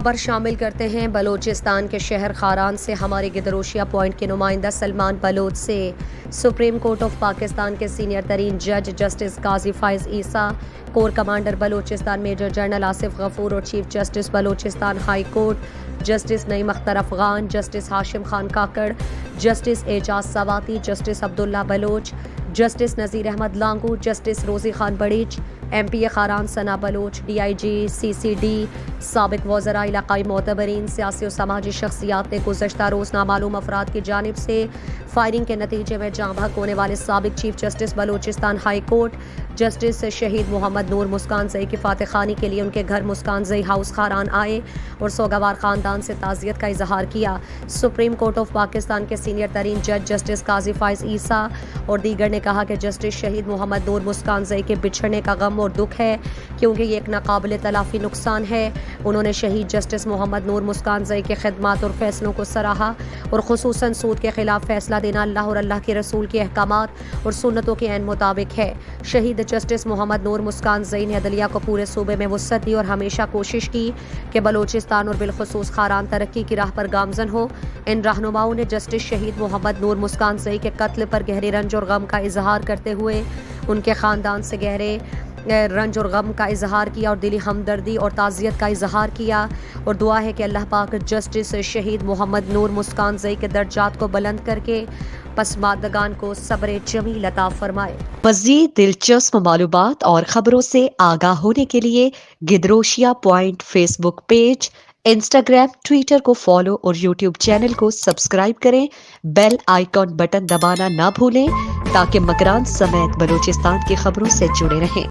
خبر شامل کرتے ہیں بلوچستان کے شہر خاران سے ہمارے گدروشیا پوائنٹ کے نمائندہ سلمان بلوچ سے۔ سپریم کورٹ آف پاکستان کے سینئر ترین جج justice Qazi Faez Isa, corps commander Balochistan major general Asif Ghafoor اور chief justice Balochistan high court justice Naeem Akhtar Afghan, justice Hashim Khan Kakar, justice Ejaz Swati, justice Abdullah Baloch, justice Nazir Ahmed Lango, justice Rozi Khan Barech, M P A Kharan Sana Baloch, D I G C C D, سابق وزراء، علاقائی معتبرین، سیاسی و سماجی شخصیات نے گزشتہ روز نامعلوم افراد کی جانب سے فائرنگ کے نتیجے میں جاں بحق ہونے والے سابق chief justice Balochistan high court justice شہید محمد نور مسکان زئی کی فاتح خوانی کے لیے ان کے گھر مسکان زئی ہاؤس خاران آئے اور سوگوار خاندان سے تعزیت کا اظہار کیا۔ سپریم کورٹ آف پاکستان کے سینئر ترین جج جسٹس قاضی فائز عیسیٰ اور دیگر نے کہا کہ جسٹس شہید محمد نور مسکان زئی کے بچھڑنے کا غم اور دکھ ہے کیونکہ یہ ایک ناقابل تلافی نقصان ہے۔ انہوں نے شہید جسٹس محمد نور مسکان زئی کے خدمات اور فیصلوں کو سراہا اور خصوصاً سود کے خلاف فیصلہ دینا اللہ اور اللہ کے رسول کے احکامات اور سنتوں کے عین مطابق ہے۔ شہید جسٹس محمد نور مسکان زئی نے عدلیہ کو پورے صوبے میں وسعت دی اور ہمیشہ کوشش کی کہ بلوچستان اور بالخصوص خاران ترقی کی راہ پر گامزن ہو۔ ان رہنماؤں نے جسٹس شہید محمد نور مسکان زئی کے قتل پر گہرے رنج اور غم کا اظہار کرتے ہوئے ان کے خاندان سے گہرے رنج اور غم کا اظہار کیا اور دلی ہمدردی اور تعزیت کا اظہار کیا اور دعا ہے کہ اللہ پاک جسٹس شہید محمد نور مسکان زئی کے درجات کو بلند کر کے پسماندگان کو صبر جمیل عطا فرمائے۔ مزید دلچسپ معلومات اور خبروں سے آگاہ ہونے کے لیے Gedrosia point Facebook page, Instagram, Twitter کو فالو اور یوٹیوب چینل کو سبسکرائب کریں۔ بیل آئیکن بٹن دبانا نہ بھولیں تاکہ مکران سمیت بلوچستان کی خبروں سے جڑے رہیں۔